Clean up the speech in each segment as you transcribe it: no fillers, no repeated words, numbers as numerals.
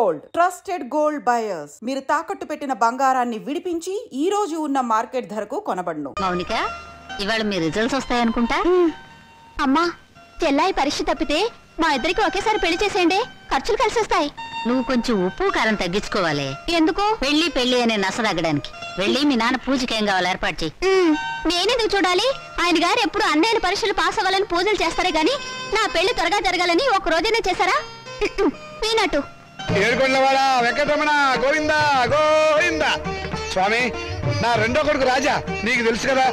Gold, trusted gold buyers. మీరు తాకట్టు పెట్టిన బంగారాన్ని విడిపించి ఈ రోజు ఉన్న మార్కెట్ ధరకు కొనబడును. మౌనిక, ఇవాళ మీ రిజల్ట్స్ వస్తాయనుకుంటా. అమ్మా, చెల్లాయి పరీక్ష తప్పితే మా ఇద్దరికి ఒకేసారి పెళ్లి చేసేయండి, ఖర్చులు కలిసి వస్తాయి. నువ్వు కొంచెం ఉప్పు కారం తగ్గించుకోవాలి. ఎందుకు? పెళ్లి పెళ్లి అనే నసదగ్గడానికి. వెళ్ళి మీ నాన్న పూజకి ఏం కావాలి ఏర్పాటు చెయ్యి. నేనెందుకు చూడాలి? ఆయన గారు ఎప్పుడు అన్నయ్య పరీక్షలు పాస్ అవ్వాలని పూజలు చేస్తారే గాని నా పెళ్లి త్వరగా జరగాలని ఒక రోజైనా చేశారా? మీనట్టు ఏడుకొండలవాడ వెంకటరమణ గోవింద గోవింద. స్వామి, నా రెండో కొడుకు రాజా, నీకు తెలుసు కదా,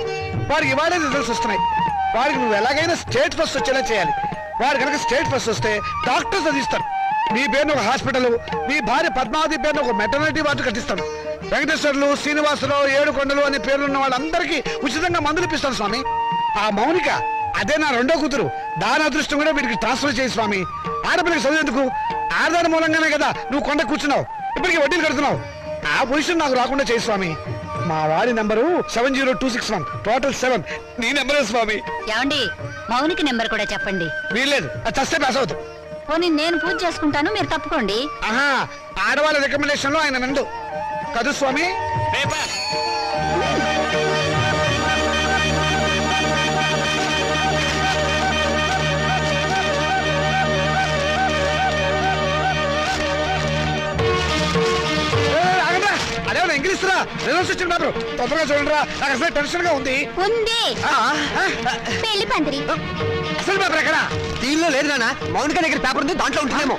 వాడికి ఇవాళ రిజల్ట్స్ వస్తున్నాయి. వాడికి నువ్వు ఎలాగైనా స్టేట్ ఫస్ట్ వచ్చేలా చేయాలి. వాడు కనుక స్టేట్ ఫస్ట్ వస్తే డాక్టర్స్ చదివిస్తాను. నీ పేరును ఒక హాస్పిటల్, నీ భార్య పద్మావతి పేరును ఒక మెటర్నిటీ వార్డు కట్టిస్తాను. వెంకటేశ్వర్లు, శ్రీనివాసరావు, ఏడుకొండలు అనే పేర్లున్న వాళ్ళందరికీ ఉచితంగా మందులు ఇప్పిస్తాను స్వామి. ఆ మౌనిక, అదే నా రెండో కూతురు, దాని అదృష్టం కూడా వీడికి ట్రాన్స్ఫర్ చేయి స్వామి. ఆడపిల్లకి చదివేందుకు ఆడదాని మూలంగానే కదా నువ్వు కొండ కూర్చున్నావు, ఇప్పటికీ వడ్డీలు కడుతున్నావు. ఆ పొజిషన్ నాకు రాకుండా చేయి స్వామి. మా వాడి నంబరు 70261, టోటల్ 7. నీ నెంబరే స్వామి. ఏమండి, మౌనికి నెంబర్ కూడా చెప్పండి. వీల్లేదు, అది చస్తే పాస్ అవుతుంది. పోనీ నేను పూజ చేసుకుంటాను, మీరు తప్పుకోండి. ఆహా, ఆడవాళ్ళ రికమెండేషన్ లో ఆయన నందు కదు స్వామి. అదేమన్నా ఇంగ్లీష్ రా, రిజల్ట్స్ వచ్చిన పేపర్ తొందరగా చూడండి రా, నాకు అసలు టెన్షన్ గా ఉంది. పెళ్లి పందిరి అసలు పేపర్ ఎక్కడ? దీనిలో లేదు నాన్న, మౌనిక దగ్గర పేపర్ ఉంది, దాంట్లో ఉంటుందేమో.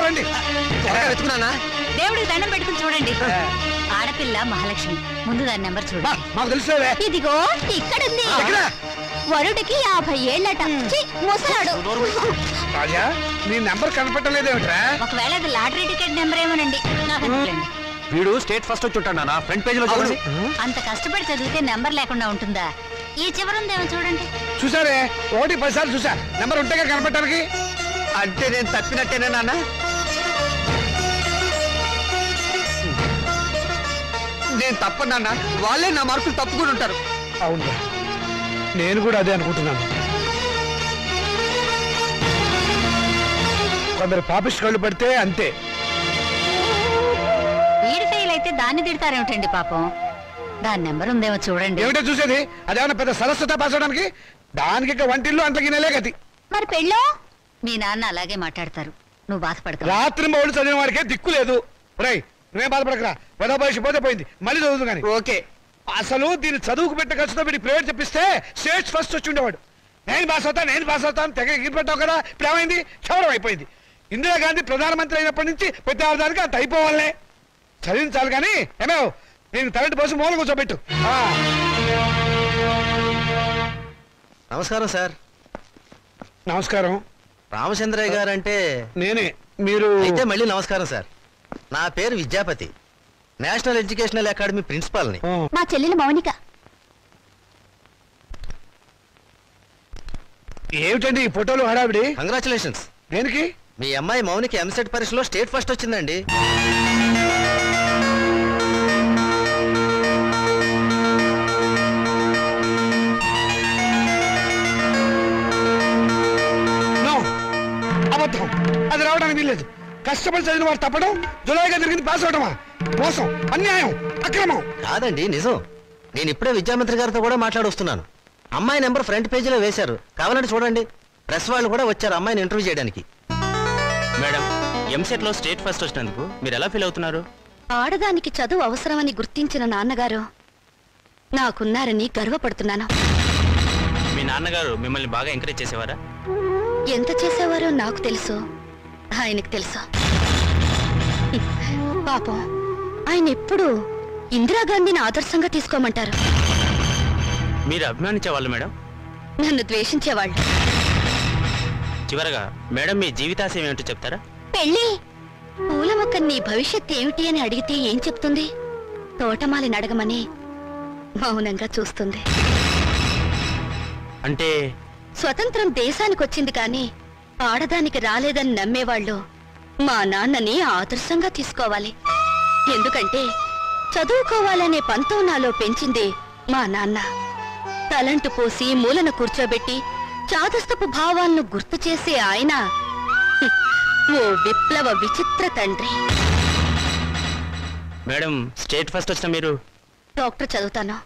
రండి, వెతుకున్నానా? దేవుడికి దండం పెట్టుకుని చూడండి. ఆడపిల్ల మహాలక్ష్మి, ముందు దాని నెంబర్ చూడండి. మాకు తెలుసులే. ఇదిగో ఇక్కడుంది. వరుడికి 50 ఏళ్ళట. ముసలాడు. రాజా, నీ నెంబర్ కనపడలేదేమిట్రా? ఒకవేళ అది లాటరీ టికెట్ నెంబర్ ఏమోనండి, నాకు అనుకోండి. వీడు స్టేట్ ఫస్ట్ వచ్చి ఉంటాడు నాన్న, ఫ్రంట్ పేజ్ లో చూడండి. అంత కష్టపడి చదివితే నెంబర్ లేకుండా ఉంటుందా? ఈ చివరుందేమో చూడండి. చూసారే, 1 10 సార్లు చూసా, నెంబర్ ఉంటేగా కనపడటానికి. అంటే నేను తప్పినట్టేనా నాన్న? నేను తప్పనన్నా, వాళ్ళే నా మార్కులు తప్పుకుని ఉంటారు. అవును, నేను కూడా అదే అనుకుంటున్నాను. కొందరు పాపిస్ట్ కళ్ళు పడితే అంతే. వీడి ఫెయిల్ అయితే దాన్ని తిడతారేమిటండి పాపం. దాని నెంబర్ ఉందేమో చూడండి. ఏమిటో చూసేది? అదేమన్నా పెద్ద సరస్వత పాస్ అవడానికి? దానికి ఇక వంటిల్లు అంట్లకి నెలే గతి. మరి పెళ్ళో మీ నాన్న అలాగే మాట్లాడతారు, నువ్వు బాధపడతావు. రాత్రి మౌళ్ళు చదివిన వాడికే దిక్కు లేదు. రై, నువ్వేం బాధపడకరా, వెద వయసు పోతే పోయింది, మళ్ళీ చదువుతు కానీ. ఓకే. అసలు దీన్ని చదువుకు పెట్టే ఖర్చుతో వీడి ప్రైవేట్ చెప్పిస్తే స్టేట్ ఫస్ట్ వచ్చి ఉండేవాడు. నేను పాస్ అవుతాను తెగ ఎగిరిపెట్టావు కదా, ఇప్పుడు ఏమైంది? క్షవరం అయిపోయింది. ఇందిరాగాంధీ ప్రధానమంత్రి అయినప్పటి నుంచి ప్రతి ఆధారానికి అంత అయిపోవాలనే. చదివించాలి కానీ ఏమో నేను తరటి పోసి మూల కూర్చోబెట్టు. నమస్కారం సార్. నమస్కారం. రామచంద్రయ్య గారు అంటే నేనే. మీరు అయితే మళ్ళీ నమస్కారం సార్. నా పేరు విద్యాపతి, నేషనల్ ఎడ్యుకేషనల్ అకాడమీ ప్రిన్సిపాల్ని. మా చెల్లెలు మౌనిక. ఏమిటండి ఈ ఫోటోలు హడావిడి? కంగ్రాచులేషన్స్. దేనికి? మీ అమ్మాయి మౌనికి ఎంసెట్ పరీక్షలో స్టేట్ ఫస్ట్ వచ్చిందండి. అబద్ధం, అది రావడానికి వీల్లేదు. కష్టపడి చదివిన వాడు తప్పడం, జులాయిగా జరిగింది పాస్ అవడమా? మోసం, అన్యాయం, అక్రమం. కాదండి, నిజం. నేను ఇప్పుడే విద్యామంత్రి గారితో కూడా మాట్లాడొస్తున్నాను. అమ్మాయి నెంబర్ ఫ్రంట్ పేజీలో వేశారు, కావాలంటే చూడండి. ప్రెస్ వాళ్ళు కూడా వచ్చారు అమ్మాయిని ఇంటర్వ్యూ చేయడానికి. మేడం, ఎంసెట్ లో స్టేట్ ఫస్ట్ వచ్చినందుకు మీరు ఎలా ఫీల్ అవుతున్నారు? ఆడదానికి చదువు అవసరమని గుర్తించిన నాన్నగారు నాకున్నారని గర్వపడుతున్నాను. మీ నాన్నగారు మిమ్మల్ని బాగా ఎంకరేజ్ చేసేవారా? ఎంత చేసేవారో నాకు తెలుసు, ఆయనకు తెలుసు. పాపం, ఆయన ఎప్పుడు ఇందిరాగాంధీని ఆదర్శంగా తీసుకోమంటారు. మీరు అభిమానించేవాళ్ళు మేడం? నన్ను ద్వేషించేవాళ్ళు. చివరగా మేడం, మీ జీవితాశయం ఏమిటో చెప్తారా? పెళ్ళి. పూల మొక్క నీ భవిష్యత్ ఏమిటి అని అడిగితే ఏం చెప్తుంది? తోటమాలిని అడగమని మౌనంగా చూస్తుంది. అంటే స్వతంత్రం దేశానికి వచ్చింది కానీ ఆడదానికి రాలేదని నమ్మేవాళ్ళు మా నాన్నని ఆదర్శంగా తీసుకోవాలి. ఎందుకంటే చదువుకోవాలనే పంతం నాలో పెంచింది మా నాన్న. తలంటు పోసి మూలన కూర్చోబెట్టి చాదస్తపు భావాలను గుర్తు చేసే ఆయన ఓ విప్లవ విచిత్ర తండ్రి. మేడం, స్టేట్ ఫస్ట్ వచ్చిన మీరు? డాక్టర్ చదువుతాను.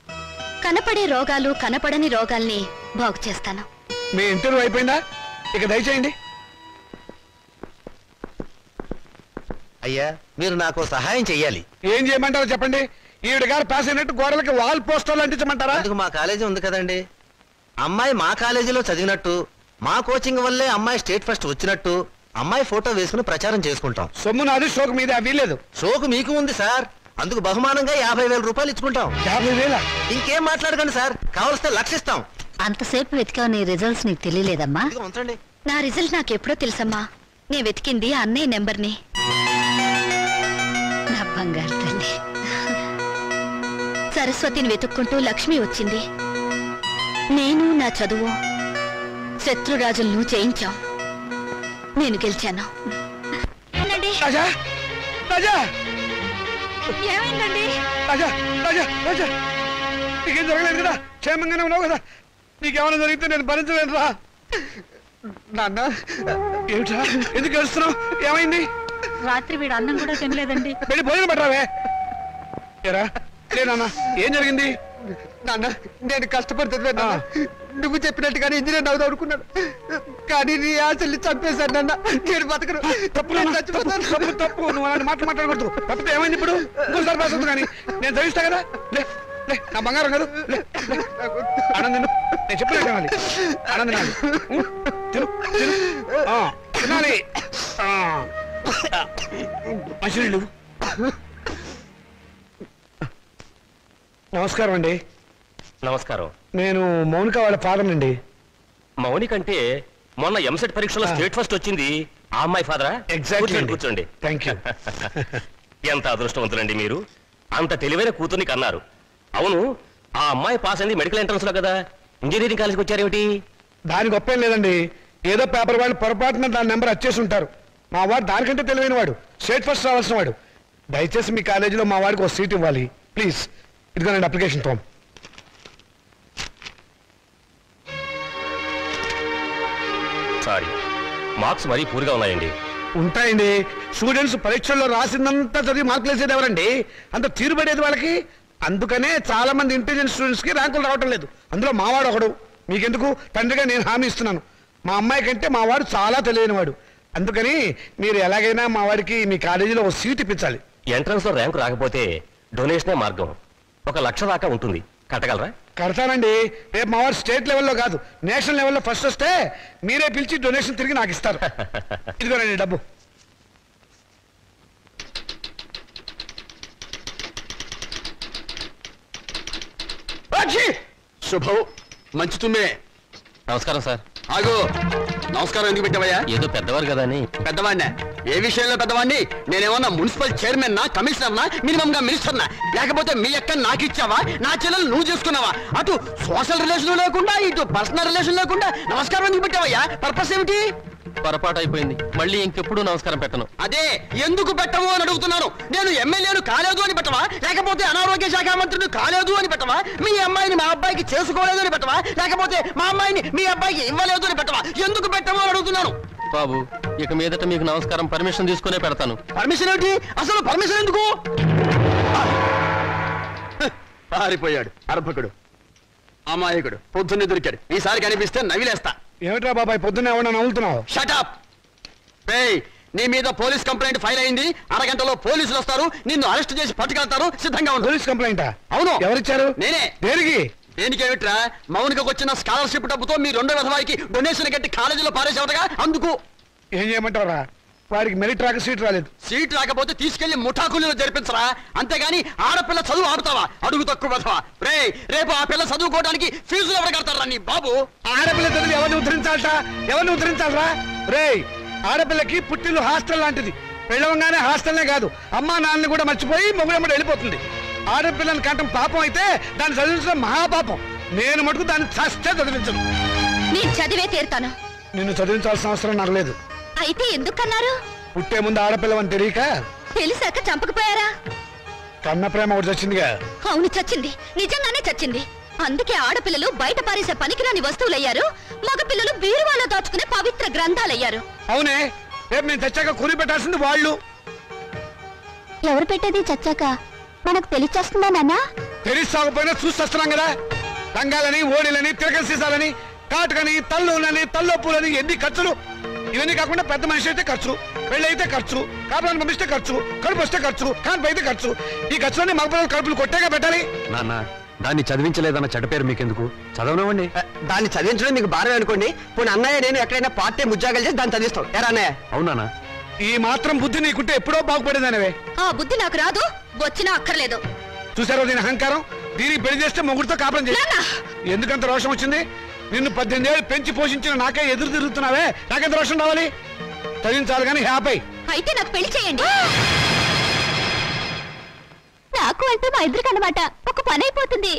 కనపడే రోగాలు కనపడని రోగాల్ని బాగు చేస్తాను. మీ ఇంటర్వ్యూ అయిపోయిందా? ఇక దయచేయండి. అయ్యా, మీరు నాకు సహాయం చెయ్యాలి. ఏం చేయమంటారో చెప్పండి. ఈవిడ గారు పాస్ అయినట్టు గోడలకి వాల్ పోస్టర్లు అంటించమంటారా? అందుకు మా కాలేజీ ఉంది కదండి. అమ్మాయి మా కాలేజీలో చదివినట్టు, మా కోచింగ్ వల్లే అమ్మాయి స్టేట్ ఫస్ట్ వచ్చినట్టు అమ్మాయి ఫోటో వేసుకుని ప్రచారం చేసుకుంటాం. సొమ్ము నాది, షోకు మీద అవి లేదు. షోకు మీకు ఉంది సార్. అందుకు బహుమానంగా 50,000 రూపాయలు ఇచ్చుకుంటాం. 50,000? ఇంకేం మాట్లాడకండి సార్, కావలిస్తే లక్షిస్తాం. అంతసేపు వెతికావు, నీ రిజల్ట్స్ నీకు తెలియలేదమ్మా? ఇదిగో ఉంచండి. నా రిజల్ట్ నాకెప్పుడో తెలుసమ్మా. నేను వెతికింది అన్నయ్య నెంబర్ని. నా బంగారు తల్లి. సరస్వతిని వెతుక్కుంటూ లక్ష్మి వచ్చింది. నేను నా చదువు శత్రురాజులను జయించాం. నేను గెలిచాను. రాజా, రాజా, ఏమైందండి? రాజా, రాజా, రాజా, నీకేం జరగలేదు కదా? క్షేమంగానే ఉన్నావు కదా? నీకేమైనా జరిగితే నేను భరించలేను రా. నాన్న, ఏమిటా ఎందుకు ఏడుస్తున్నావు? ఏమైంది? రాత్రి వీడు అన్నం కూడా తినలేదండి. వెళ్ళి భోజనం పట్టరావే. ఏరా లేనా, ఏం జరిగింది? నాన్న, నేను కష్టపడుతుంది నువ్వు చెప్పినట్టుగానే ఇంజనీర్ అవుదాం అనుకున్నాను, కానీ నీ ఆశల్ని చంపేశాను నాన్న. నేను బతకను. తప్పు తప్పు, నువ్వు అలాంటి మాటలు మాట్లాడకూడదు. తప్పితే ఏమైంది ఇప్పుడు? ఇంకోసారి పాస్ అవుతుంది కానీ నేను చదివిస్తా కదా. లే లే, నా బంగారం కాదు. లే లే, ఆనంద్ నేను చెప్పలేదు తినాలి. ఆనంద్ తినాలి, తిను తిను, తినాలి. మంచినీళ్ళు. నమస్కారం అండి. నమస్కారం. నేను మౌనిక వాళ్ళ ఫాదర్ అండి. మౌనిక అంటే మొన్న ఎంసెట్ పరీక్షలో స్టేట్ ఫస్ట్ వచ్చింది ఆ అమ్మాయి ఫాదరా? ఎగ్జాక్ట్లీ. కూర్చోండి. Thank you. ఎంత అదృష్టవంతులండి మీరు, అంత తెలివైన కూతుర్ని కన్నారు. అవును, ఆ అమ్మాయి పాస్ అయింది మెడికల్ ఎంట్రన్స్ లో కదా, ఇంజనీరింగ్ కాలేజ్కి వచ్చారేమిటి? దాని గొప్ప ఏం లేదండి. ఏదో పేపర్ వాళ్ళు పొరపాటున దాని నెంబర్ వచ్చేసి ఉంటారు. మా వాడు దానికంటే తెలివైన వాడు, స్టేట్ ఫస్ట్ రావాల్సిన వాడు. దయచేసి మీ కాలేజీలో మా వాడికి ఒక సీట్ ఇవ్వాలి ప్లీజ్. ఇదిగోనండి అప్లికేషన్ ఫామ్. సారీ, మార్క్స్ మరీ పూర్గా ఉన్నాయండి. ఉంటాయండి. స్టూడెంట్స్ పరీక్షల్లో రాసిందంతా చదివి మార్కులు వేసేది ఎవరండి? అంత తీరుబడేది వాళ్ళకి. అందుకనే చాలా మంది ఇంటెలిజెంట్ స్టూడెంట్స్ కి ర్యాంకులు రావటం లేదు. అందులో మావాడు ఒకడు. మీకెందుకు, తండ్రిగా నేను హామీ ఇస్తున్నాను. మా అమ్మాయి కంటే మా వాడు చాలా తెలియని వాడు. అందుకని మీరు ఎలాగైనా మా వాడికి మీ కాలేజీలో ఒక సీట్ ఇప్పించాలి. ఎంట్రన్స్ లో ర్యాంకు రాకపోతే డొనేషనే మార్గం. 1,00,000 దాకా ఉంటుంది, కట్టగలరా? కడతానండి. రేపు మా వాడు స్టేట్ లెవెల్లో కాదు, నేషనల్ లెవెల్లో ఫస్ట్ వస్తే మీరే పిలిచి డొనేషన్ తిరిగి నాకు ఇస్తారు. ఇదిగోనండి డబ్బు. శుభం, మంచి తుమ్మే. నమస్కారం సార్. ఆగు, నమస్కారం ఎందుకు పెట్టావయ్యా? ఏదో పెద్దవారు కదా అని. పెద్దవాడినా? ఏ విషయంలో పెద్దవాడిని? నేనేమన్నా మున్సిపల్ చైర్మన్ నా, కమిషనర్నా, మినిమం గా మినిస్టర్నా? లేకపోతే మీ అక్క నాకు ఇచ్చావా, నా చెల్లెలు నువ్వు చేసుకున్నావా? అటు సోషల్ రిలేషన్ లేకుండా, ఇటు పర్సనల్ రిలేషన్ లేకుండా నమస్కారం ఎందుకు పెట్టావయ్యా? పర్పస్ ఏమిటి? పొరపాటు అయిపోయింది, మళ్ళీ ఇంకెప్పుడు నమస్కారం పెట్టను. అదే ఎందుకు పెట్టవు అని అడుగుతున్నాను. నేను ఎమ్మెల్యేను కాలేదు అని పెట్టవా, లేకపోతే అనారోగ్య శాఖ మంత్రిని కాలేదు అని పెట్టవా, మీ అమ్మాయిని మా అబ్బాయికి చేసుకోలేదు అని పెట్టవా, లేకపోతే మా అమ్మాయిని మీ అబ్బాయికి ఇవ్వలేదు అని పెట్టవా? ఎందుకు పెట్టవు అని అడుగుతున్నాను. బాబు, ఇక మీదట మీకు నమస్కారం పర్మిషన్ తీసుకునే పెడతాను. పర్మిషన్ ఏమిటి? అసలు పర్మిషన్ ఎందుకు? పారిపోయాడు అర్భకుడు, అమాయకుడు, పొద్దున్నే దొరికాడు. ఈసారి కనిపిస్తే నవిలేస్తా. ఏమిట్రా బాబాయ్ పొద్దున్న ఏమన్నా నవ్వుతున్నావు? షటప్. నీ మీద పోలీస్ కంప్లైంట్ ఫైల్ అయింది. అరగంటలో పోలీసులు వస్తారు, నిన్ను అరెస్ట్ చేసి పట్టుకెళ్తారు. సిద్ధంగా ఉండు. పోలీస్ కంప్లైంటా? అవును. ఎవరిచ్చారు? నేనే. దేనికి? దేనికేమిట్రా, మౌనికకు వచ్చిన స్కాలర్షిప్ డబ్బుతో మీ 2వ విధవాయికి డొనేషన్ కట్టి కాలేజీలో పారేసేవటగా. అందుకు ఏం చేయమంటారా? వాడికి మెరిట్ రాక సీట్ రాలేదు. సీట్ రాకపోతే తీసుకెళ్లి ముఠాకులు జరిపించరా, అంతేగాని ఆడపిల్ల చదువు ఆడుతావా? అడుగు తక్కువ విధవా. రేపు ఆ పిల్ల చదువుకోవడానికి ఫీజులు ఎవరు కడతారా నీ బాబు? ఆడపిల్ల చదివి ఎవరిని ఉద్ధరించాలట? ఎవరిని ఉద్ధరించాలరా? రేయ్, ఆడపిల్లకి పుట్టిల్లు హాస్టల్ లాంటిది. పెళ్ళవగానే హాస్టల్నే కాదు, అమ్మా నాన్నని కూడా మర్చిపోయి మొగుడమ్మడి వెళ్ళిపోతుంది. ఆడపిల్లని కంటం పాపం అయితే దాన్ని చదివించడం మహాపాపం. నేను మటుకు దాన్ని చస్తే చదివించను. నేను చదివే తీరుతాను. నిన్ను చదివించాల్సిన అవసరం నాకు లేదు. అయితే ఎందుకన్నారు? పుట్టే ముందు ఆడపిల్లవని తెలియక తెలిసాక చంపకపోయారా? కన్న ప్రేమ ఒకటి వచ్చిందిగా. అవును, చచ్చింది, నిజంగానే చచ్చింది. అందుకే ఆడపిల్లలు బయట పారేసే పనికిరాని వస్తువులయ్యారు, మగపిల్లలు బీరువాలో దాచుకునే పవిత్ర గ్రంథాలయ్యారు. అవునే, రేపు నేను చచ్చాక కురి పెట్టాల్సింది వాళ్ళు. ఎవరు పెట్టేది చచ్చాక మనకు తెలిచేస్తుందా నాన్న? తెలిసాకపోయినా చూస్తున్నాం కదా. రంగాలని, ఓడిలని, తిరగల సీసాలని, కాటుకని, తల్లులని, తల్లొప్పులని, ఎన్ని ఖర్చులు. ఇవన్నీ కాకుండా పెద్ద మనిషి అయితే ఖర్చు, పెళ్లి అయితే ఖర్చు, కాపురాన్ని పంపిస్తే ఖర్చు, కడుపు వస్తే ఖర్చు, కాన్పు అయితే ఖర్చు. ఈ ఖర్చులన్నీ మగపిల్లలు కడుపులు కొట్టేగా పెట్టాలి. నాన్న, దాన్ని చదివించలేదన్న చెడ్డ పేరు మీకెందుకు? చదవనివ్వండి. దాన్ని చదివించడం మీకు భారం అనుకోండి. పోనీ అన్నయ్య నేను ఎక్కడైనా పార్ట్ టైం ఉద్యోగాలు చేసి దాన్ని చదివిస్తాం. ఎరా అన్నయ్య? అవునా? ఈ మాత్రం బుద్ధి నీకుంటే ఎప్పుడో బాగుపడేదానివే. ఆ బుద్ధి నాకు రాదు, వచ్చినా అక్కర్లేదు. చూసారో దీని అహంకారం. దీనికి పెళ్లి చేస్తే మొగుడితో కాపురం చేసి ఎందుకంత రోషం వచ్చింది? నిన్ను 18 ఏళ్ళు పెంచి పోషించిన నాకే ఎదురు తిరుగుతున్నావే, నాకెంత రోషం రావాలి? చదివించాలి కానీ హ్యాపీ. అయితే నాకు పెళ్లి చేయండి. నాకు అంటే మా ఇద్దరికి అన్నమాట ఒక పని అయిపోతుంది.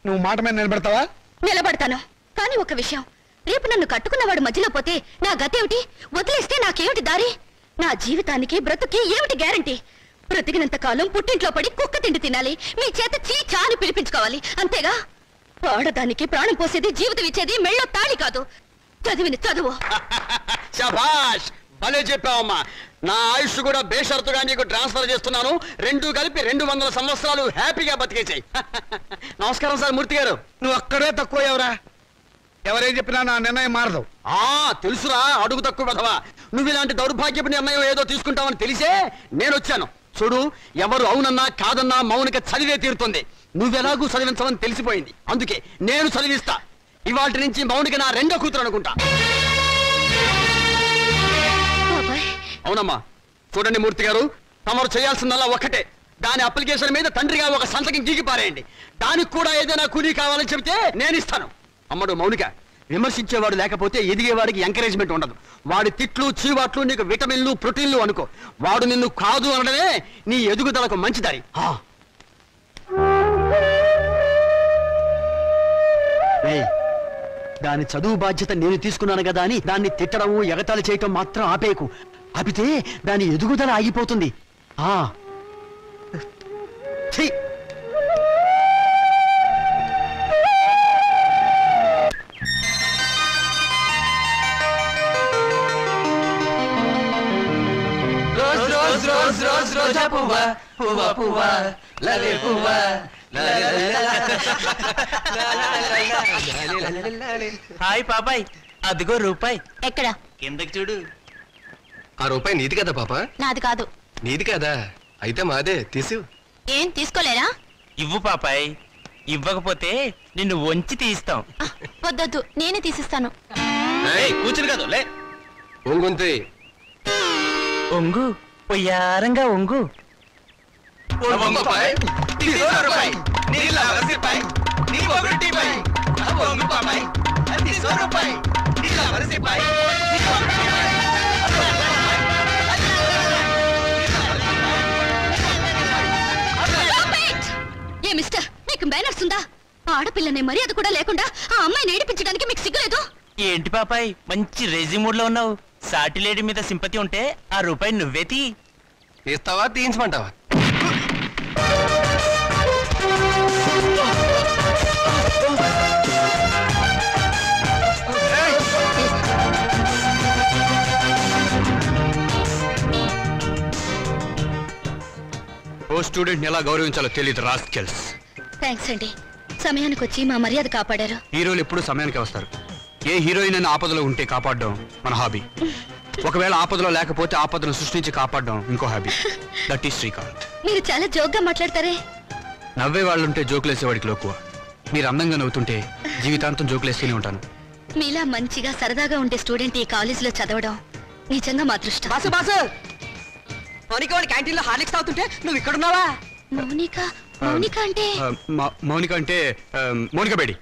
నువ్వు మాట మీద నిలబెడతావా? నిలబడతాను, కానీ ఒక విషయం, రేపు నన్ను కట్టుకున్నవాడు మధ్యలో పోతే నా గతేమిటి? వదిలేస్తే నాకేమిటి దారి? నా జీవితానికి బ్రతుకి ఏమిటి గ్యారంటీ? బ్రతికినంత కాలం పుట్టింట్లో పడి కుక్క తిండి తినాలి, మీ చేత చీచా అని పిలిపించుకోవాలి, అంతేగా? ఆడదానికి ప్రాణం పోసేది, జీవితం ఇచ్చేది మెళ్ళో తాళి కాదు, చదివిని చదువు. శభాష్, భలే చెప్పావమ్మా. నా ఆయుష్ కూడా బేషరతుగా నీకు ట్రాన్స్ఫర్ చేస్తున్నాను. రెండు కలిపి 200 సంవత్సరాలు హ్యాపీగా బతికేసాయి. నమస్కారం సార్ మూర్తి గారు. నువ్వు అక్కడే తక్కువ ఎవరా? ఎవరేం చెప్పినా నా నిర్ణయం మారదు. తెలుసురా, అడుగు తక్కువ కదవా. నువ్వు ఇలాంటి దౌర్భాగ్యపు నిర్ణయం ఏదో తీసుకుంటావని తెలిసే నేను వచ్చాను. చూడు, ఎవరు అవునన్నా కాదన్నా మౌనిక చదివే తీరుతుంది. నువ్వెలాగూ చదివించమని తెలిసిపోయింది, అందుకే నేను చదివిస్తా. ఇవాటి నుంచి మౌనిక నా రెండో కూతురు అనుకుంటా. అవునమ్మా. చూడండి మూర్తి గారు, తమరు చేయాల్సిందల్లా ఒక్కటే. దాని అప్లికేషన్ మీద తండ్రిగా ఒక సంతకం గీకి పారేయండి. దానికి కూడా ఏదైనా కూలీ కావాలని చెబితే నేను ఇస్తాను. అమ్మడు మౌనిక, విమర్శించేవాడు లేకపోతే ఎదిగేవాడికి ఎంకరేజ్మెంట్ ఉండదు. వాడి తిట్లు, చీవాట్లు నీకు విటమిన్లు, ప్రోటీన్లు అనుకో. వాడు నిన్ను కాదు అనడమే నీ ఎదుగుదలకు మంచిదారి. దాని చదువు బాధ్యత నేను తీసుకున్నాను కదా అని దాన్ని తిట్టడము, ఎగతాళి చేయటం మాత్రం ఆపేయకు. ఆపితే దాని ఎదుగుదల ఆగిపోతుంది. హాయ్ పాపాయ్, అదిగో రూపాయి. ఎక్కడ? కిందకి చూడు. ఆ రూపాయి నీది కదా పాప? నాది కాదు. నీది కదా? అయితే మాదే, తీసు. ఏం తీసుకోలేరా? ఇవ్వు పాపాయ్, ఇవ్వకపోతే నిన్ను వంచి తీస్తాం. వద్దొద్దు, నేనే తీసిస్తాను. కూర్చుని కాదు లే. ఒంగుంతే. ఒంగు, పొయ్యారంగా ఒంగు. ఏ మిస్టర్, మీకు మేనర్స్ ఉందా? ఆడపిల్లనే మర్యాద కూడా లేకుండా ఆ అమ్మాయిని ఏడిపించడానికి మీకు సిగ్గులేదు? ఏంటి పాపాయ్, మంచి రేజీ మూడ్ లో ఉన్నావు. సాటి లేడీ మీద సింపతి ఉంటే ఆ రూపాయి నువ్వే తీ. తీస్తావా, తీయించమంటావా? ఓ స్టూడెంట్ ని ఎలా గౌరవించాలో తెలియదు రాస్కెల్స్. థ్యాంక్స్ అండి, సమయానికి వచ్చి మా మర్యాద కాపాడారు. హీరోలు ఎప్పుడు సమయానికి వస్తారు. ఏ హీరోయిన్ అయినా ఆపదలో ఉంటే కాపాడడం మన హాబీ. ఒకవేళ ఆపదలో లేకపోతే ఆపదను సృష్టించి కాపాడడం ఇంకో హాబీ. That is Srikanth. మీరు చాలా జోక్గా మాట్లాడతారే. నవ్వే వాళ్ళుంటే జోకులేసేవాడికి లోకువ. మీరు అందంగా నవ్వుతుంటే జీవితాంతం జోకులేస్తూనే ఉంటాను. మీలా మంచిగా సరదాగా ఉండే స్టూడెంట్ ఈ కాలేజీలో చదవడం నిజంగా మా అదృష్టం. బాసు బాసు, మౌనిక వాడి క్యాంటీన్ లో హార్లిక్స్ తాగుతుంటే నువ్వు ఇక్కడున్నావా? మౌనిక? మౌనిక అంటే? మౌనిక అంటే మౌనిక బేడి.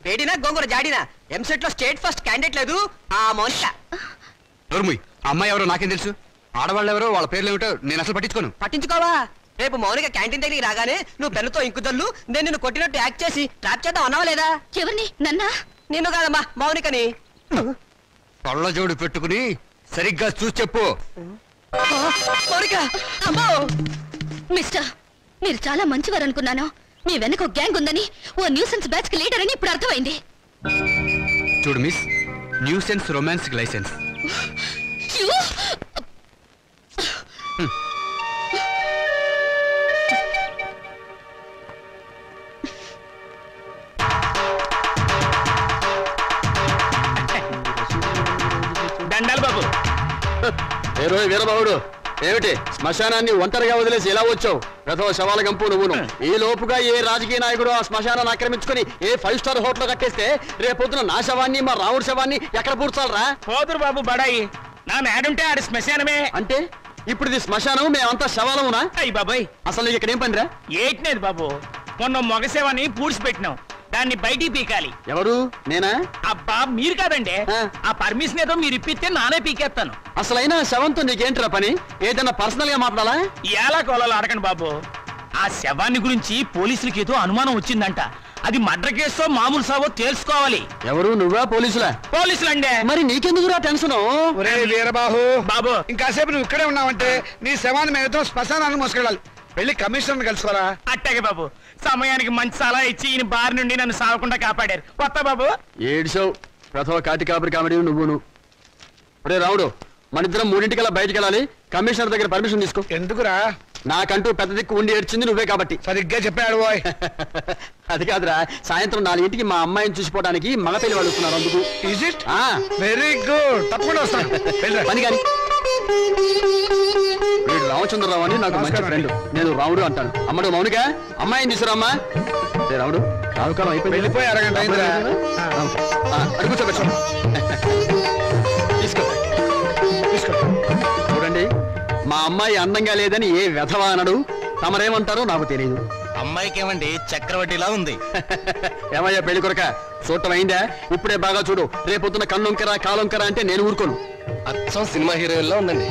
బేడినా గోంగూర జాడినా? ఎంసెట్ లో స్టేట్ ఫస్ట్ క్యాండిడేట్ లేదు ఆ మౌనిక. నోర్ముయ్, ఆ అమ్మాయి ఎవరో నాకేం తెలుసు. ఆడవాళ్ళు ఎవరో, వాళ్ళ పేర్లు ఏమిటో నేను అసలు పట్టించుకోను. పట్టించుకోవా? రేపు మౌనిక క్యాంటీన్ దగ్గరికి రాగానే నువ్వు పెన్నుతో ఇంకుదల్లు నేను నిన్ను కొట్టినట్టు యాక్ట్ చేసి ట్రాప్ చేద్దాం అన్నావా లేదా? ఎవరిని? నన్నా? నిన్ను కాదమ్మా మౌనికని. కళ్ళజోడు పెట్టుకుని సరిగ్గా చూసి చెప్పు. మౌనిక అమ్మో. మిస్టర్, మీరు చాలా మంచివారు అనుకున్నాను. మీ వెనక ఒక గ్యాంగ్ ఉందని, ఓ న్యూసెన్స్ బ్యాచ్ కి లీడర్ అని ఇప్పుడు అర్థమైంది. చూడు మిస్, న్యూసెన్స్ రొమాన్స్ లైసెన్స్. దండాలు బాబు. వీరబాబుడు, ఏమిటి శ్మశానాన్ని ఒంటరిగా వదిలేసి ఎలా వచ్చావు? గత శవాల గంపు నువ్వును. ఈ లోపుగా ఏ రాజకీయ నాయకుడు ఆ శ్మశానాన్ని ఆక్రమించుకుని ఏ 5 స్టార్ హోటల్ కట్టేస్తే రేపొద్దున నా శవాన్ని మా రాముడి శవాన్ని ఎక్కడ పూడ్చాలరా? పోతురు బాబు బడాయి. నా మేడుంటే ఆడి శ్మశానమే. అంటే ఇప్పుడు ఇది శ్మశానం, మేమంతా శవాలమునా? అయ్యి బాబాయ్, అసలు నీకు ఇక్కడ ఏం పనిరా? ఏట్నేది బాబు, మొన్న మగ శవాన్ని పూడ్చిపెట్టినాం, దాన్ని బయటికి పీకాలి. ఎవరు? నేనా? అబ్బా మీరు కాదండి. ఆ పర్మిషన్ ఏదో మీరు ఇప్పిస్తే నానే పీకేస్తాను. అసలైనా శవంతో నీకేంట్రా పని? ఏదైనా పర్సనల్ గా మాట్లాడాలా? ఎలా కోలాలు అడగండి బాబు. ఆ శవాన్ని గురించి పోలీసులకి ఏదో అనుమానం వచ్చిందంట. అది మర్డర్ కేసో మామూలు సావో తెలుసుకోవాలి. ఎవరు? నువ్వా? పోలీసులా? పోలీసులండే. మరి నీకెందుకురా టెన్షన్? వీరబాహు బాబు, ఇంకాసేపు నువ్వు ఇక్కడే ఉన్నావంటే నీ శవాన్ని మేము శ్మశానాన్ని మోసుకెళ్ళాలి. వెళ్ళి కమిషనర్ కలుసుకోరా. అట్టాగే బాబు, సమయానికి మంచి సలహా ఇచ్చి ఈయన బారి నుండి నన్ను సాగకుండా కాపాడారు. కొత్త బాబు. ఏడ్చావు ప్రథమ కాటి కాపరి కామెడీ నువ్వును. ఒరే రావుడు, మన ఇద్దరం 3:00 బయటికి వెళ్ళాలి. కమిషనర్ దగ్గర పర్మిషన్ తీసుకో. ఎందుకురా? నాకంటూ పెద్ద దిక్కు ఉండి ఏడ్చింది నువ్వే కాబట్టి. సరిగ్గా చెప్పాడు బాయ్. అది కాదురా, సాయంత్రం 4:00కి మా అమ్మాయిని చూసిపోవడానికి మగ పిల్లలు అడుగుతున్నారు. అందుకు. Is it? వెరీ గుడ్, తప్పకుండా వస్తాను. పని కానీ. వీడు రామచంద్రరావు అని నాకు మంచి ఫ్రెండ్. నేను రావుడు అంటాను. అమ్మడు మౌనిక, అమ్మాయిని తీసుకురామ్మా. రావుడు, రావుకాలం అయిపోయి వెళ్ళిపోయి అరగంట అయిందిరా. అడుగు చూపించు. తీసుకో తీసుకో. చూడండి, మా అమ్మాయి అందంగా లేదని ఏ వెధవా అనడు. తమరేమంటారో నాకు తెలియదు. అమ్మాయికి ఏమండి చక్రవడ్డీలా ఉంది. ఏమయ్యా పెళ్లి కొరక, చూడటం అయిందా? ఇప్పుడే బాగా చూడు. రేపొద్దున కన్నొంకరా కాలొంకరా అంటే నేను ఊరుకోను. అచ్చం సినిమా హీరోయిన్లా ఉందండి.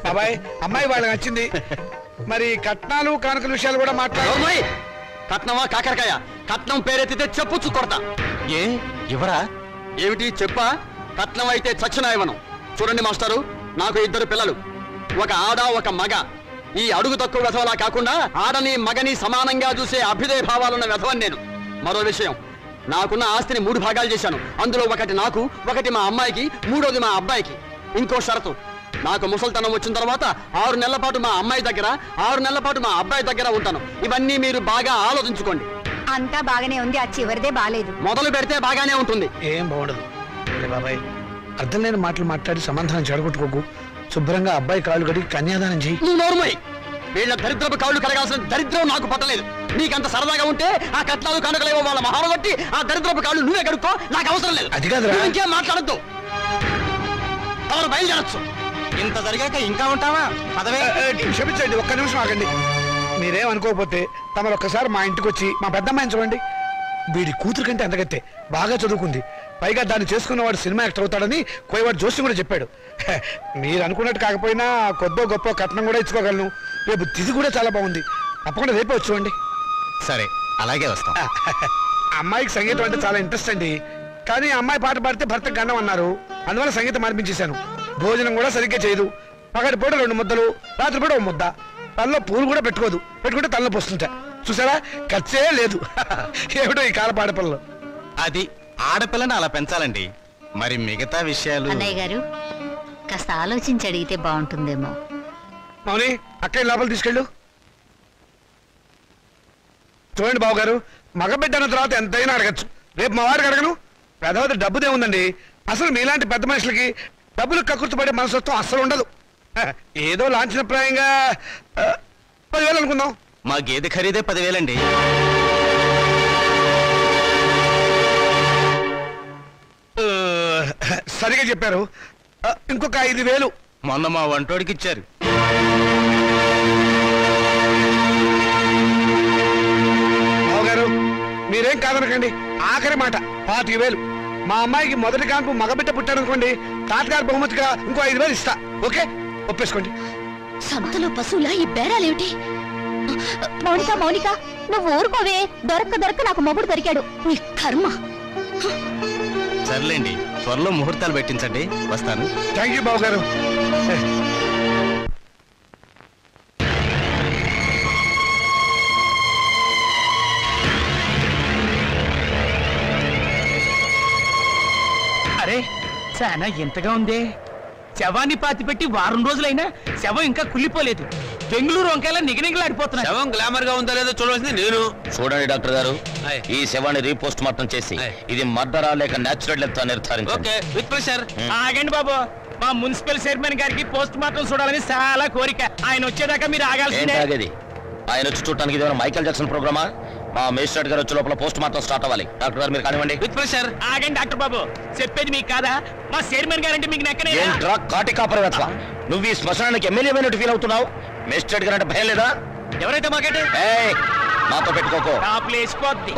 బాబాయ్, అమ్మాయి వాళ్ళకి నచ్చింది. మరి కట్నాలు కానుకల విషయాలు కూడా మాట్లాడు. కట్నమా కాకరకాయ? కట్నం పేరెత్తితే చెప్పుచ్చు కొడతా. ఏ ఇవరా? ఏమిటి చెప్పా? కట్నం అయితే చచ్చిన ఇవ్వను. చూడండి మాస్టారు, నాకు 2 పిల్లలు, ఒక ఆడ ఒక మగ. ఈ అడుగు తక్కువ వెధవలా కాకుండా ఆడని మగని సమానంగా చూసే అభ్యుదయ భావాలున్న వెధవని నేను. మరో విషయం, నాకున్న ఆస్తిని 3 భాగాలు చేశాను. అందులో ఒకటి నాకు, ఒకటి మా అమ్మాయికి, 3వది మా అబ్బాయికి. ఇంకో షరతు, నాకు ముసల్తనం వచ్చిన తర్వాత 6 నెలల పాటు మా అమ్మాయి దగ్గర, 6 నెలల పాటు మా అబ్బాయి దగ్గర ఉంటాను. ఇవన్నీ మీరు బాగా ఆలోచించుకోండి. అంతా బాగానే ఉంది, ఆ చివరిదే బాలేదు. మొదలు పెడితే బాగానే ఉంటుంది. ఏం బాగుండదు బాబాయ్. అర్థం లేని మాటలు మాట్లాడి సమాధానం చెడగొట్టుకోకు. శుభ్రంగా అబ్బాయి కాళ్ళు కడిగి కన్యాదానం చెయ్యి. నువ్వు నోరుమోయ్. వీళ్ళ దరిద్రపు కాళ్ళు కడగాల్సిన దరిద్రం నాకు పట్టలేదు. నీకంత సరదాగా ఉంటే ఆ కట్నాలు కనుకలేవో వాళ్ళ మహారగొట్టి ఆ దరిద్రపు కాళ్ళు నువ్వే కడుక్కో. నాకు అవసరం లేదు. అది కాదురా. ఇంకేం మాట్లాడద్దు. ఎవరు బయలుదేరచ్చు. ఇంత జరిగాక ఇంకా ఉంటావా? పదవే. క్షమించండి, ఒక్క నిమిషం ఆగండి. మీరేం అనుకోకపోతే తమరు ఒక్కసారి మా ఇంటికి వచ్చి మా పెద్దమ్మాయిని చూడండి. వీడి కూతురు కంటే అంతగత్తే, బాగా చదువుకుంది. పైగా దాన్ని చేసుకున్నవాడు సినిమా యాక్టర్ అవుతాడని కోయవాడు జోషి కూడా చెప్పాడు. మీరు అనుకున్నట్టు కాకపోయినా కొద్దో గొప్ప కట్నం కూడా ఇచ్చుకోగలను. రేపు తిది కూడా చాలా బాగుంది. తప్పకుండా రేపే వచ్చుకోండి. సరే, అలాగే వస్తాం. అమ్మాయికి సంగీతం అంటే చాలా ఇంట్రెస్ట్ అండి. కానీ అమ్మాయి పాట పాడితే భర్తకు గండం అన్నారు. అందువల్ల సంగీతం మార్పించేశాను. భోజనం కూడా సరిగ్గా చేయదు. పగటి పూట 2 ముద్దలు, రాత్రి పూట 1 ముద్ద. తనలో పూలు కూడా పెట్టుకోదు. పెట్టుకుంటే తనలో పోస్తుంటా. చూసారా, ఖర్చే లేదు. ఏమిటో ఈ కాల పాడపల్లలో. అది ఆడపిల్లని అలా పెంచాలండి. మరి మిగతా విషయాలు అన్నయ్య గారు కాస్త ఆలోచించి అడిగితే బాగుంటుందేమో. అవుని అక్కడి లోపల తీసుకెళ్ళు. చూడండి బాబు గారు, మగబిడ్డ అన్న తర్వాత ఎంతైనా అడగచ్చు. రేపు మా వాడికి అడగను. పెద్దవది డబ్బుదే ఉందండి. అసలు మీలాంటి పెద్ద మనుషులకి డబ్బులు కక్కుర్తిపడే మనసత్వం అస్సలు ఉండదు. ఏదో లాంఛనప్రాయంగా 10,000 అనుకుందాం. మా గేదె ఖరీదే 10,000 అండి. సరిగా చెప్పారు. ఇంకొక 5,000 మొన్న మా వంటోడికి ఇచ్చారు. బావగారు మీరేం కాదనకండి. ఆఖరి మాట 25,000. మా అమ్మాయికి మొదటి కాన్పు మగబిడ్డ పుట్టారనుకోండి, తాతగారు బహుమతిగా ఇంకో 5,000 ఇస్తా. ఓకే, ఒప్పేసుకోండి. సంతలో పశువులా ఈ బేరాలేమిటి? మౌనిక, మౌనిక, నువ్వు ఊరుకోవే. దొరక్క నాకు మొగుడు దొరికాడు. నీ కర్మ. సర్లేండి, త్వరలో ముహూర్తాలు పెట్టించండి. వస్తాను. థ్యాంక్ యూ బాబు గారు. అరే చాలా ఎంతగా ఉందే. శవాన్ని పాతి పెట్టి వారం రోజులైనా శవం ఇంకా కుళ్ళిపోలేదు. బెంగళూరు వంకాయలా నిగనిగలాడిపోతున్నా. శవం గ్లామర్ గా ఉందా లేదో చూడవలసింది నేను. చూడండి డాక్టర్ గారు, ఈ శవాన్ని రీపోస్ట్ మార్టం చేసి ఇది మర్డరా లేక నేచురల్ డెత్ నిర్ధారించండి. With pressure. ఆగండి బాబు, మా మున్సిపల్ చైర్మన్ గారికి పోస్ట్ మార్టం చూడాలని చాలా కోరిక. ఆయన వచ్చేదాకా మీరు ఆగాల్సిందే. ఆగేది ఆయన వచ్చి చూడటానికి ఇది మైకేల్ జాక్సన్ ప్రోగ్రామా? మా మేజిస్ట్రేట్ గారు వచ్చే లోపల పోస్ట్ మార్టం స్టార్ట్ అవ్వాలి. డాక్టర్ గారు మీరు కానివ్వండి. With pressure. ఆగండి డాక్టర్ బాబు, చెప్పేది మీకు కాదా? మా చైర్మన్ గారంటే మీకు నెక్కనే. కాటి కాపరవేత్వ, నువ్వు ఈ శ్మశానానికి ఎమ్మెల్యే అయినట్టు ఫీల్ అవుతున్నావు. మేజిస్ట్రేట్ గారు అంటే భయం లేదా? ఎవరైతే మాకంటే మాతో పెట్టుకోకో. వేసిపోద్ది.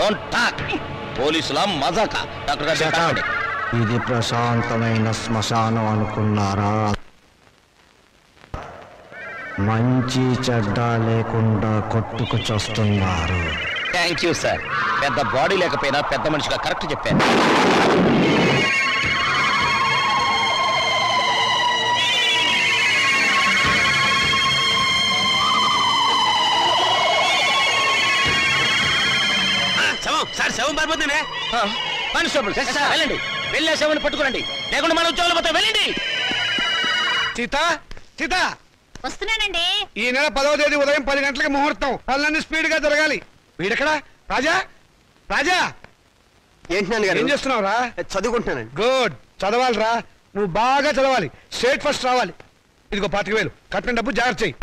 పోలీసుల మజాక. డాక్టర్ గారు కానివ్వండి. ఇది ప్రశాంతమైన శ్మశానం అనుకున్నారా? మంచి చెడ్డ లేకుండా కొట్టుకు చూస్తున్నారు. Thank you sir. పెద్ద బాడీ లేకపోయినా పెద్ద మనిషిగా కరెక్ట్ చెప్పాను. సార్ శవం పారిపోతుందే. కానిస్టేబుల్ వెళ్ళండి, వెళ్ళే శవాన్ని పట్టుకోండి, లేకుండా మన ఉద్యోగాలు పోతే వెళ్ళండి. సీత, సీత వస్తున్నానండి. ఈ నెల 10వ తేదీ ఉదయం 10 గంటలకు ముహూర్తం. పనులన్నీ స్పీడ్ గా జరగాలి. వీడెక్కడా? రాజా, రాజా ఏంటి ఏం చేస్తున్నావురా? చదువుకుంటున్నానండి. గుడ్, చదవాలిరా. నువ్వు బాగా చదవాలి, స్టేట్ ఫస్ట్ రావాలి. ఇదిగో 25,000 కట్టిన డబ్బు జాగ్రత్త చెయ్యి.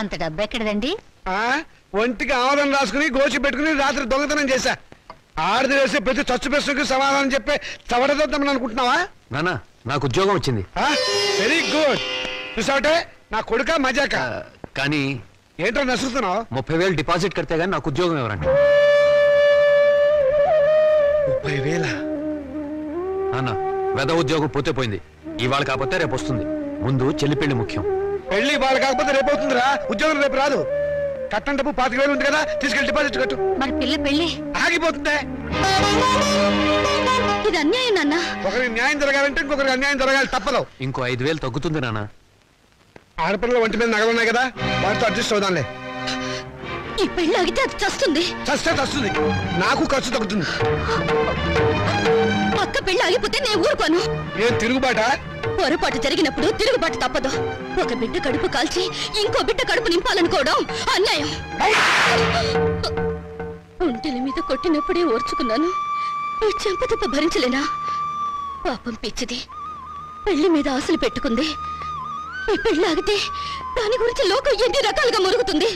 అంత డబ్బు ఎక్కడదండి? ఒంటికి ఆమోదం రాసుకుని గోచి పెట్టుకుని రాత్రి దొంగతనం చేశా. ఆడది వేసే ప్రతి చచ్చు ప్రశ్నకి సమాధానం చెప్పే చవడదొద్దామని అనుకుంటున్నావా? నాన్న నాకు ఉద్యోగం వచ్చింది. Very good. చూసావటే నా కొడుక మజాక. కానీ ఏంటో నసుకుతున్నావు? 30,000 డిపాజిట్ కడితే గానీ నాకు ఉద్యోగం ఎవరండి? 30,000? నాన్న వెద ఉద్యోగం పోతే పోయింది, ఇవాళ కాకపోతే రేపు వస్తుంది. ముందు చెల్లి పెళ్లి ముఖ్యం. పెళ్లి వాళ్ళు కాకపోతే రేపు అవుతుందిరా, ఉద్యోగం రేపు రాదు. కట్టం డబ్బు 25,000 ఉంది కదా, తీసుకెళ్లి డిపాజిట్ కట్టు. మరి పిల్ల పెళ్లి ఆగిపోతుందే. ఇది అన్యాయం నాన్న. ఒకరికి న్యాయం జరగాలంటే ఇంకొకరికి అన్యాయం జరగాలి, తప్పదు. ఇంకో 5,000 తగ్గుతుంది నాన్న. ఆడపిల్లల ఒంటి మీద నగలున్నాయి కదా, వాటితో అడ్జస్ట్ అవుదాంలే. ఈ పెళ్లి ఆగితే అది చస్తుంది. చస్తే చస్తుంది, నాకు ఖర్చు తగ్గుతుంది. పక్క పెళ్లి ఆగిపోతే నేను ఊరుకోను. ఏం తిరుగుబాట? పొరపాటు జరిగినప్పుడు తిరుగుబాటు తప్పదు. ఒక బిడ్డ కడుపు కాల్చి ఇంకో బిడ్డ కడుపు నింపాలనుకోవడం అన్యాయం. ఒంటెల మీద కొట్టినప్పుడే ఓర్చుకున్నాను, ఈ చెంపతప్ప భరించలేనా? పాపం పిచ్చిది, పెళ్లి మీద ఆశలు పెట్టుకుంది. ఈ పెళ్లి ఆగితే దాని గురించి లోకం ఎన్ని రకాలుగా మురుగుతుంది.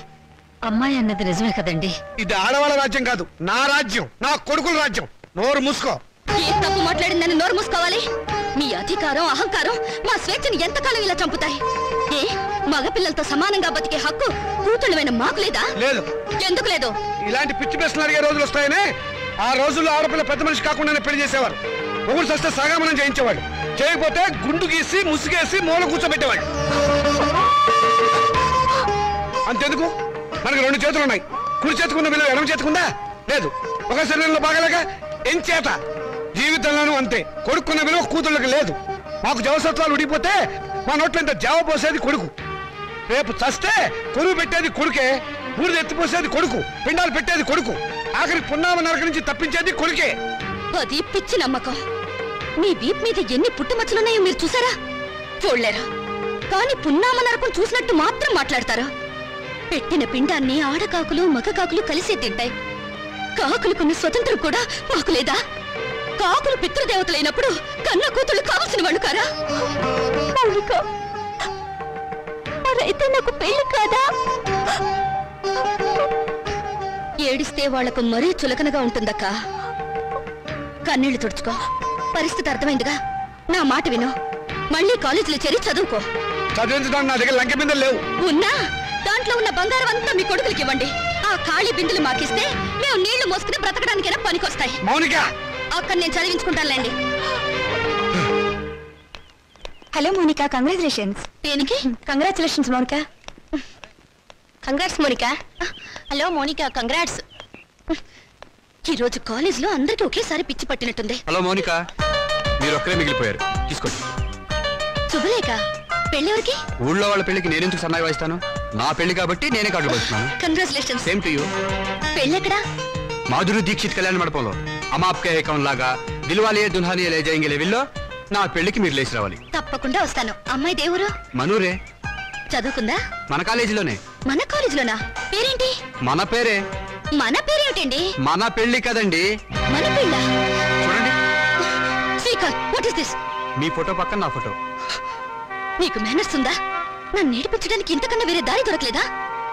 అమ్మాయి అన్నది నిజమే కదండి. ఇది ఆడవాళ్ళ రాజ్యం కాదు, నా రాజ్యం, నా కొడుకుల రాజ్యం. నోరు మూసుకో. ఏ తప్పు మాట్లాడిందని నోరు మూసుకోవాలి? మీ అధికారం అహంకారం మా స్వేచ్ఛని ఎంతకాలం ఇలా చంపుతాయి? ఏ మగపిల్లలతో సమానంగా బతికే హక్కు కూతుళ్ళమైన మాకు లేదా? లేదు. ఎందుకు లేదు? ఇలాంటి పిచ్చి ప్రశ్నలు అడిగే రోజులు వస్తాయనే ఆ రోజుల్లో ఆడపిల్ల పెద్ద మనిషి కాకుండానే పెళ్లి చేసేవారు. ఒకరు సస్తే సాగమనం చేయించేవాడు, చేయకపోతే గుండు గీసి ముసుగేసి మూల కూర్చోబెట్టేవాడు. అంతెందుకు, మనకి 2 చేతులు ఉన్నాయి. కుడి చేతుకున్న విలువ ఎడమ చేతుకుందా? లేదు. ఒక శరీరంలో బాగలేక ఎంచేత జీవితంలోనూ అంతే. కొడుకున్న విలువ కూతుళ్ళకి లేదు. మాకు జవసత్వాలు ఉడిపోతే మా నోట్లో ఇంత జావ పోసేది కొడుకు. రేపు చస్తే కొరువు పెట్టేది కొడుకే, బూడిద ఎత్తిపోసేది కొడుకు, పిండాలు పెట్టేది కొడుకు, ఆఖరి పున్నామ నరక నుంచి తప్పించేది కొడుకే. అది పిచ్చి నమ్మకం. మీ వీప్ మీద ఎన్ని పుట్టుమచ్చలున్నాయో మీరు చూసారా? చూడలేరా? కానీ పున్నామ నరకం చూసినట్టు మాత్రం మాట్లాడతారా? పెట్టిన పిండాన్ని ఆడకాకులు మగ కాకులు కలిసే తింటాయి. కాకులుకున్న స్వతంత్రం కూడా మాకు లేదా? కాకులు పితృదేవతలైనప్పుడు కన్న కూతుళ్ళు కావలసిన వాళ్ళు కారా? మరైతే నాకు పెళ్లి కాదా? ఏడిస్తే వాళ్లకు మరీ చులకనగా ఉంటుందక్క. కన్నీళ్లు తుడుచుకో. పరిస్థితి అర్థమైందిగా. నా మాట విను, మళ్ళీ కాలేజీలో చేరి చదువుకో. చదివించడానికి నా దగ్గర లంకె బిందెలు లేవు. ఉన్నా దాంట్లో ఉన్న బంగారం అంతా మీ కొడుకులకి ఇవ్వండి. ఆ ఖాళీ బిందులు మాకిస్తే మేము నీళ్లు మోసుకుని బ్రతకడానికైనా పనికొస్తాయి. మౌనిక, అక్కడ నేను చదివించుకుంటానులేండి. Hello Monika, congratulations. దేనికి? Congratulations Monika. Congrats Monika. Hello Monika, congrats. ఈ రోజు కాలేజ్ లో అందరికి ఒకేసారి పిచ్చి పట్టినట్టుంది. హలో మౌనిక, మీరు ఒక్కరే మిగిలిపోయారు, తీసుకోండి. శుభలేఖ పెళ్ళెవరికి? ఊళ్ళో వాళ్ళ పెళ్లికి నేనెందుకు సన్నాయి వాయిస్తాను? నా పెళ్లి కాబట్టి నేనే కార్డులు పడుతున్నాను. కంగ్రాచులేషన్స్. Same to you. పెళ్ళెక్కడా? మాధురి దీక్షిత్ కళ్యాణ మండపంలో అమాప్కే ఏకం లాగా దిల్వాలియే దుల్హానియే లే జాయేంగే లెవెల్లో నా పెళ్లికి మీరు లేచి రావాలి. తప్పకుండా వస్తాను. అమ్మాయి దేవురు? మనూరే. చదువుకుందా? మన కాలేజీలోనే. మన కాలేజీలోనా? పేరేంటి? మన పేరే. మన పేరేమిటండి? మన పెళ్లి కదండి. మన పెళ్ళ? చూడండి. Speaker, what is this? Me photo పక్కన నా ఫోటో. నీకు మేనర్స్ ఉందా? నన్ను నేర్పించడానికి ఇంతకన్నా వేరే దారి దొరకలేదా?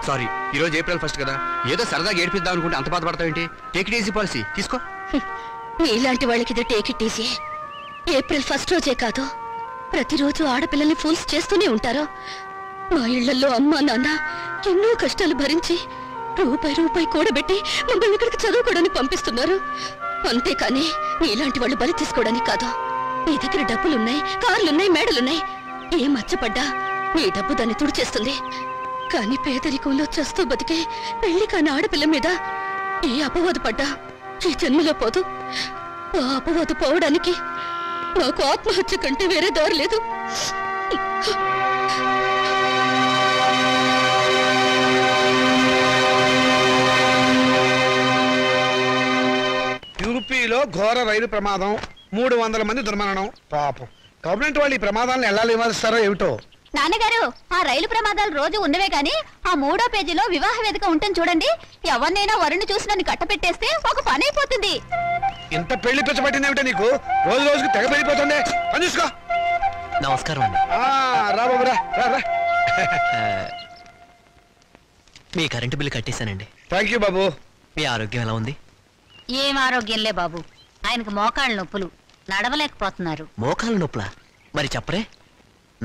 సారీ, ఈ రోజు ఏప్రిల్ 1 కదా, ఏదో సరదాగా ఏడిపిద్దాం అనుకుంటే అంత బాధపడతావేంటి? టేక్ ఇట్ ఈజీ పాలసీ, తీసుకో. ఇలాంటి వాళ్ళకి ఇది టేక్ ఇట్ ఈజీ. ఏప్రిల్ 1 రోజే కాదు, ప్రతిరోజు ఆడపిల్లల్ని ఫూల్స్ చేస్తూనే ఉంటారు. మా ఇళ్లలో అమ్మా నాన్న ఎన్నో కష్టాలు భరించి రూపాయి కూడబెట్టి మమ్మల్ని ఇక్కడికి చదువుకోవడానికి పంపిస్తున్నారు. అంతేకాని ఇలాంటి వాళ్ళు బలి తీసుకోవడానికి కాదు. నీ దగ్గర డబ్బులున్నాయి, కార్లున్నాయి, మేడలున్నాయి. ఏ మచ్చపడ్డా నీ డబ్బు దాన్ని తుడిచేస్తుంది. కానీ పేదరికంలో చస్తూ బతికే పెళ్లి కాని ఆడపిల్ల మీద ఏ అపవాదు పడ్డా ఈ జన్మలో పోదు. ఆ అపవాదు పోవడానికి నాకు ఆత్మహత్య కంటే వేరే దారి లేదు. యూపీలో ఘోర రైలు ప్రమాదం, 300 మంది దుర్మరణం. పాపం గవర్నమెంట్ వాళ్ళు ఈ ప్రమాదాలను ఎలా నివారిస్తారో ఏమిటో. నాన్నగారు, ఆ రైలు ప్రమాదాలు రోజు ఉన్నవే గాని ఆ 3వ పేజీలో వివాహ వేదిక ఉంటుంది చూడండి. ఎవరినైనా వరుణ్ణి చూసి నన్ను కట్టపెట్టేస్తే ఒక పని అయిపోతుంది. ఇంత పెళ్లి పిచ్చబట్టింది ఏమిటో నీకు? రోజు రోజుకి తెగ పెరిగిపోతుంది. పని చూసుకో. నమస్కారం అండి. రా బాబు, రా రా. మీ కరెంటు బిల్లు కట్టేశానండి. థ్యాంక్ యూ బాబు. మీ ఆరోగ్యం ఎలా ఉంది? ఏం ఆరోగ్యంలే బాబు, ఆయనకు మోకాళ్ళ నొప్పులు, నడవలేకపోతున్నారు. మోకాళ్ళ నొప్పులా? మరి చెప్పరే,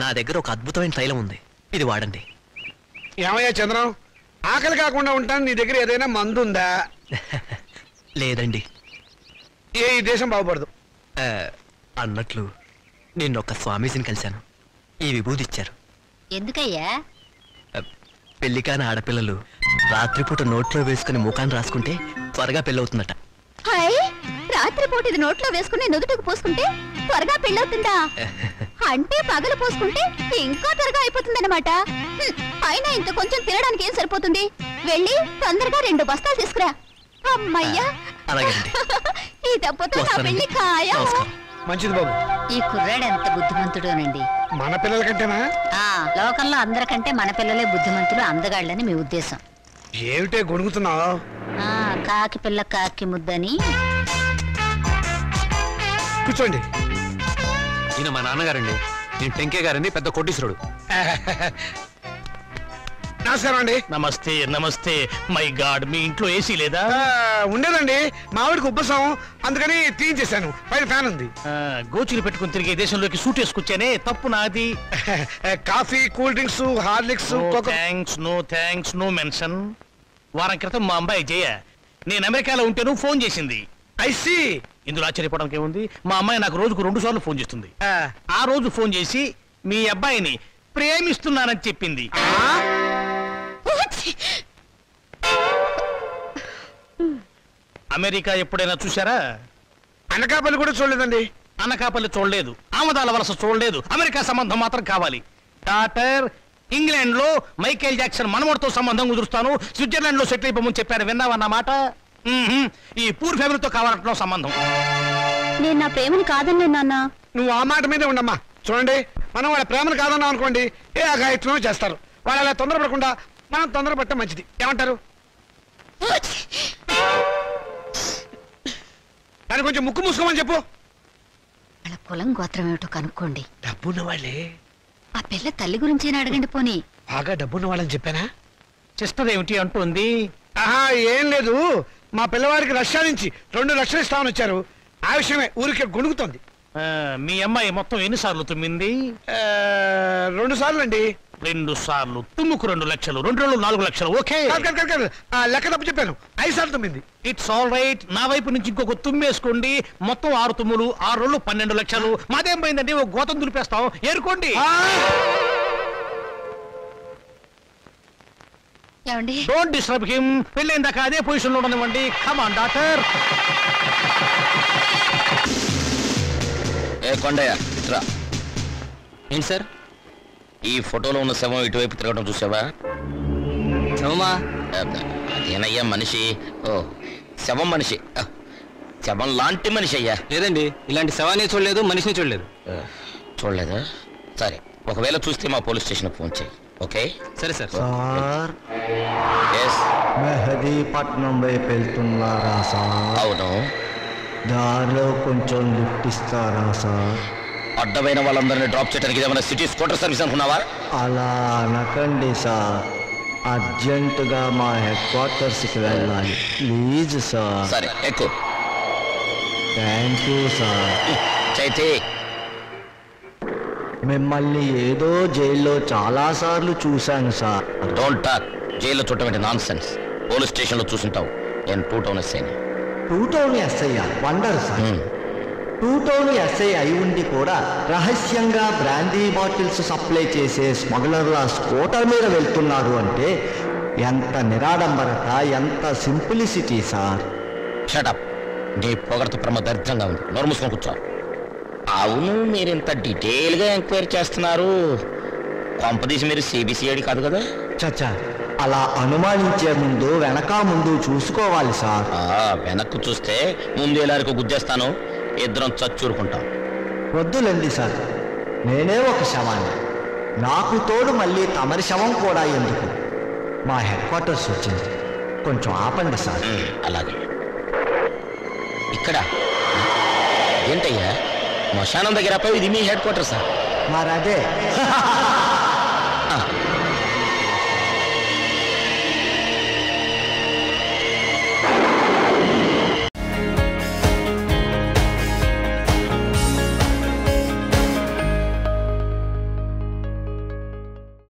నా దగ్గర ఒక అద్భుతమైన తైలం ఉంది, ఇది వాడండి. ఏమయ్యా చంద్రం, ఆకలి కాకుండా ఉంటాను, నీ దగ్గర ఏదైనా మందు ఉందా? లేదండి. ఈ దేశం బాగుపడదు. అన్నట్లు నిన్నొక్క స్వామీజీని కలిశాను, ఈ విభూది ఇచ్చారు. ఎందుకయ్యా? పెళ్లి కాని ఆడపిల్లలు రాత్రిపూట నోట్లో వేసుకుని ముఖాన్ని రాసుకుంటే త్వరగా పెళ్ళవుతుందట. రాత్రిపూట ఇది నోట్లో వేసుకుని నుదుటికి పోసుకుంటే త్వరగా పెళ్ళవుతుందా? అంటే పగలు పోసుకుంటే ఇంకా త్వరగా అయిపోతుందన్నమాట. అయినా ఇంత కొంచెం తినడానికి ఏం సరిపోతుంది? వెళ్ళి తొందరగా 2 బస్తాలు తీసుకురా. అమ్మయ్యా, ఈ దెబ్బతో నా పెళ్లి ఖాయం. మంచిది బాబు. ఈ కుర్రాడు ఎంత బుద్ధిమంతుడోనండి. మన పిల్లల కంటేనా? లోకంలో అందరికంటే మన పిల్లలే బుద్ధిమంతులు, అందగాళ్ళని మీ ఉద్దేశం. ఏమిటే గొడుగుతున్నావు? కాకి పిల్ల కాకి ముద్దని. కూర్చోండి. ఈయన మా నాన్నగారండి, నేను టెంకే గారండి, పెద్ద కోటీశ్వరుడు. నమస్కారం అండి. నమస్తే నమస్తే. మై గాడ్, మీ ఇంట్లో ఏసీ లేదా? ఉండేదండి, మావిడికి ఉబ్బసం, అందుకని తీయించేశాను. పైన ఫ్యాన్ ఉంది. గోచులు పెట్టుకుని తిరిగే దేశంలోకి సూట్ వేసుకొచ్చానే, తప్పు నాది. Coffee, cool drinks, Horlicks. No thanks, no mention. వారం క్రితం మా అమ్మాయి జయ నేను అమెరికాలో ఉంటేను ఫోన్ చేసింది. ఐసీ. ఇందులో ఆశ్చర్యపోవడానికి ఏముంది? మా అమ్మాయి నాకు రోజుకు 2 సార్లు ఫోన్ చేస్తుంది. ఆ రోజు ఫోన్ చేసి మీ అబ్బాయిని ప్రేమిస్తున్నానని చెప్పింది. అమెరికా ఎప్పుడైనా చూసారా? అనకాపల్లి కూడా చూడలేదండి. అనకాపల్లి చూడలేదు, ఆమదాల వలస చూడలేదు, అమెరికా సంబంధం మాత్రం కావాలి. డాక్టర్, ఇంగ్లాండ్ లో మైకేల్ జాక్సన్ మనవడితో సంబంధం కుదురుస్తాను, స్విట్జర్లాండ్ లో సెటిల్ అయిపోమని చెప్పారు. విన్నావన్నమాట. ఈ పూర్ ఫ్యామిలీతో కావాలంటున్నావు సంబంధం. నేను నా ప్రేమను కాదన్నా నాన్న. నువ్వు ఆ మాట మీదే ఉండమ్మా. చూడండి, మనం వాళ్ళ ప్రేమను కాదన్నాం అనుకోండి, ఏ అఘాయిత్వం చేస్తారు. వాళ్ళు అలా తొందరపడకుండా మనం తొందరపడటం మంచిది. ఏమంటారు? దాన్ని కొంచెం ముక్కు మూసుకోమని చెప్పు. వాళ్ళ కులం గోత్రం ఏమిటో కనుక్కోండి. డబ్బున్న వాళ్ళే. ఆ పిల్ల తల్లి గురించి అడగండి పోనీ. బాగా డబ్బున్న వాళ్ళని చెప్పానా? సిస్టర్ ఏమిటి అంటుంది? ఏం లేదు, మా పిల్లవాడికి రష్యా నుంచి 2 లక్షలు ఇస్తామని వచ్చారు. ఆ విషయమే ఊరికే గొణుగుతోంది. మీ అమ్మాయి మొత్తం ఎన్నిసార్లు తుమ్మింది? 2 సార్లు అండి. 2 సార్లు తుమ్ముకు 2 లక్షలు, 2 రోజులు 4 లక్షలు. ఓకే, లెక్క తప్పు చెప్పాను. 5 సార్లు తుమ్మింది. It's all right. నా వైపు నుంచి ఇంకొక తుమ్మేసుకోండి. మొత్తం 6 తుమ్ములు, 6 రోజులు 12 లక్షలు. మాదేం పోయిందండి, ఒక గోతం దులిపేస్తాం, ఏరుకోండి. ఏమండి డోంట్ డిస్టర్బ్ హిమ్. పెళ్ళైందాకా అదే పొజిషన్ లో ఉండనివ్వండి. Come on doctor. ఏ కొండయ్య రా. ఏంటి సార్ ఈ ఫోటోలో ఉన్న శవం ఇటువైపు తిరగడం చూసావా? శవమా? అదేనయ్యా మనిషి. ఓ శవం మనిషి. శవం లాంటి మనిషి అయ్యా. లేదండి, ఇలాంటి శవాన్ని చూడలేదు, మనిషిని చూడలేదు. చూడలేదా? సరే, ఒకవేళ చూస్తే మా పోలీస్ స్టేషన్కి ఫోన్ చేయి. ఓకే సరే సార్. Sir yes. మెహదీపట్నం వైపు వెళ్తున్నారా సార్? అవును. దారిలో కొంచెం లిఫ్ట్ ఇస్తారా సార్? అడ్డమైన వాళ్ళందరినీ డ్రాప్ చేయడానికి ఏమైనా సిటీ స్కూటర్ సర్వీస్ అనుకున్నావా? అలా అనకండి సార్, అర్జెంటుగా మా హెడ్ క్వార్టర్స్కి వెళ్ళాలి ప్లీజ్ సార్. సరే ఎక్కువ. Thank you sir. చైతే మిమ్మల్ని ఏదో జైల్లో చాలాసార్లు చూశాను సార్. Don't talk. జైల్లో చూడటం నాన్ సెన్స్. పోలీస్ స్టేషన్లో చూసుంటావు. నేను 2 టౌన్ ఎస్ఐని. 2 town SI wonder sir. 2 town SI అయి ఉండి కూడా రహస్యంగా బ్రాందీ బాటిల్స్ సప్లై చేసే స్మగ్లర్ల స్కూటర్ మీద వెళ్తున్నారు అంటే ఎంత నిరాడంబరత, ఎంత సింప్లిసిటీ సార్. షటప్. నీ పొగడత దరిద్రంగా ఉంది. నోరు మూసుకొని కూర్చో. అవును, మీరు ఇంత డీటెయిల్గా ఎంక్వైరీ చేస్తున్నారు. కొంపదీసి మీరు సిబిసిఐడి కాదు కదా? చచ్చా, అలా అనుమానించే ముందు వెనక ముందు చూసుకోవాలి సార్. వెనక్కు చూస్తే ముందు ఎలారికి గుద్దేస్తాను, ఇద్దరం చచ్చూరుకుంటాం. వద్దులండి సార్, నేనే ఒక శవాన్ని. నాకు తోడు మళ్ళీ తమరి శవం కూడా ఎందుకు? మా హెడ్ క్వార్టర్స్ వచ్చింది, కొంచెం ఆపండి సార్. అలాగే. ఇక్కడ ఏంటయ్యా శ్మశానం దగ్గర ఇది మీ హెడ్ క్వార్టర్సా? మరదే